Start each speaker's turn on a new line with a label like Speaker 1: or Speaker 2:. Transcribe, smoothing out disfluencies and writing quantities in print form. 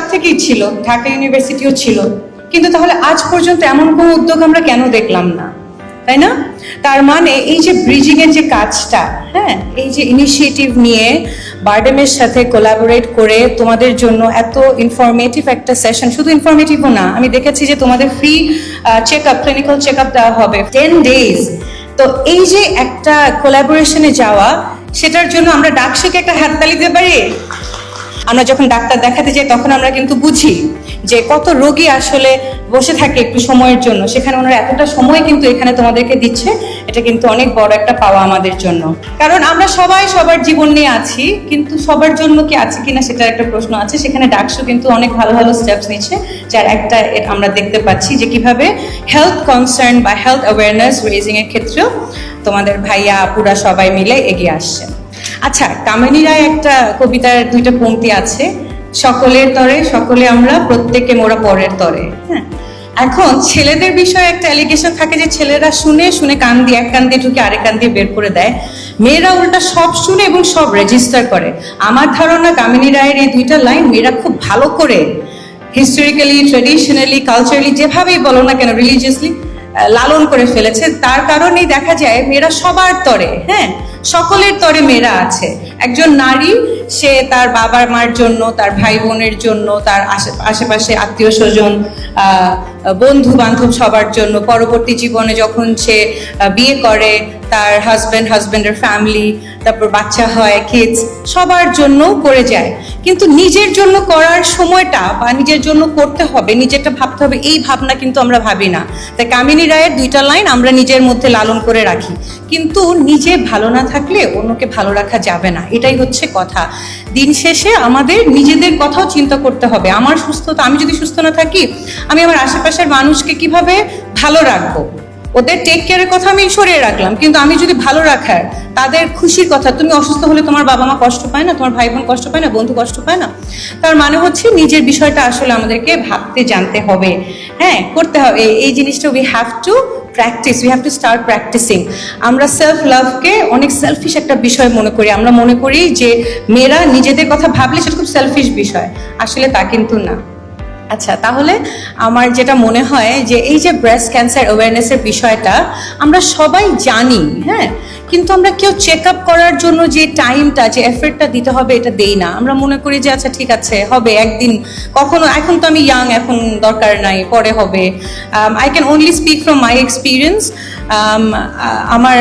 Speaker 1: আগ থেকেই ছিল, ঢাকা ইউনিভার্সিটিও ছিল, কিন্তু তাহলে আজ পর্যন্ত এমন কোনো উদ্যোগ আমরা কেন দেখলাম না, তাই না? তার মানে এই যে ব্রিজিং এর যে কাজটা, হ্যাঁ, এই যে ইনিশিয়েটিভ নিয়ে বারডেমের সাথে কোলাবোরেট করে তোমাদের জন্য এত ইনফরমেটিভ একটা সেশন, শুধু ইনফরমেটিভও না, আমি দেখেছি যে তোমাদের free check up, clinical check up দেওয়া হবে 10 days। তো এই যে একটা কোলাবোরেশনে যাওয়া, সেটার জন্য আমরা ডাকসুকে একটা হাততালি দিতে পারি। আমরা যখন ডাক্তার দেখাতে যাই তখন আমরা কিন্তু বুঝি যে কত রোগী আসলে বসে থাকে একটু সময়ের জন্য, সেখানে ওনারা এতটা সময় কিন্তু এখানে তোমাদেরকে দিচ্ছে, এটা কিন্তু অনেক বড় একটা পাওয়া আমাদের জন্য। কারণ আমরা সবাই সবার জীবন নিয়ে আছি, কিন্তু সবার জন্য কি আছে কিনা সেটার একটা প্রশ্ন আছে। সেখানে ডাকসু কিন্তু অনেক ভালো ভালো স্টেপস নিচ্ছে, যার একটা আমরা দেখতে পাচ্ছি যে কিভাবে হেলথ কনসার্ন বা হেলথ অ্যাওয়ারনেস রেজিং এর ক্ষেত্রেও তোমাদের ভাইয়া আপুরা সবাই মিলে এগিয়ে আসছে। আচ্ছা, কামিনী রায় একটা কবিতার দুইটা পংক্তি আছে, সকলের তরে সকলে আমরা, প্রত্যেকে মোরা পরের তরে। হ্যাঁ, এখন ছেলেদের বিষয়ে একটা অ্যালিগেশন থাকে যে ছেলেরা শুনে শুনে কান দিয়ে এক কান দিয়ে ঢুকে আরেক কান দিয়ে বের করে দেয়, মেয়েরা উল্টা সব শুনে এবং সব রেজিস্টার করে। আমার ধারণা কামিনী রায়ের এই দুইটা লাইন মেয়েরা খুব ভালো করে হিস্টোরিক্যালি, ট্রেডিশনালি, কালচারালি, যেভাবেই বলো না কেন, রিলিজিয়াসলি লালন করে ফেলেছে। তার কারণেই দেখা যায় মেয়েরা সবার তরে, হ্যাঁ, সকলের তরে মেয়েরা আছে। একজন নারী, সে তার বাবা মার জন্য, তার ভাই বোনের জন্য, তার আশেপাশে আত্মীয় স্বজন, বন্ধু বান্ধব সবার জন্য, পরবর্তী জীবনে যখন সে বিয়ে করে তার হাজব্যান্ডের ফ্যামিলি, তারপর বাচ্চা হয়, কিডস, সবার জন্য করে যায়। কিন্তু নিজের জন্য করার সময়টা বা নিজের জন্য করতে হবে, নিজেরটা ভাবতে হবে, এই ভাবনা কিন্তু আমরা ভাবি না। তাই কামিনী রায়ের দুইটা লাইন আমরা নিজের মধ্যে লালন করে রাখি, কিন্তু নিজে ভালো না থাকলে অন্যকে ভালো রাখা যাবে না, এটাই হচ্ছে কথা। দিন শেষে আমাদের নিজেদের কথাও চিন্তা করতে হবে। আমার সুস্থতা, আমি যদি সুস্থ না থাকি, আমি আমার আশেপাশের মানুষকে কিভাবে ভালো রাখবো? ওদের টেক কেয়ারের কথা আমি সরিয়ে রাখলাম, কিন্তু আমি যদি ভালো রাখার, তাদের খুশির কথা, তুমি অসুস্থ হলে তোমার বাবা মা কষ্ট পায় না, তোমার ভাই বোন কষ্ট পায় না, বন্ধু কষ্ট পায় না, তার মানে হচ্ছে নিজের বিষয়টা আসলে আমাদেরকে ভাবতে জানতে হবে, হ্যাঁ, করতে হবে। এই জিনিসটা we have to practise, we have to start practising. আমরা সেলফ লাভকে অনেক সেলফিশ একটা বিষয় মনে করি। আমরা মনে করি যে মেয়েরা নিজেদের কথা ভাবলে সেটা খুব সেলফিশ বিষয়, আসলে তা কিন্তু না। আচ্ছা, তাহলে আমার যেটা মনে হয় যে এই যে ব্রেস্ট ক্যান্সার অ্যাওয়ারনেসের বিষয়টা আমরা সবাই জানি, হ্যাঁ, কিন্তু আমরা কেউ চেক আপ করার জন্য যে টাইমটা, যে এফর্টটা দিতে হবে, এটা দেই না। আমরা মনে করি যে আচ্ছা ঠিক আছে, হবে একদিন, কখনো, এখন তো আমি ইয়াং, এখন দরকার নাই, পরে হবে। I can only speak from my experience. আমার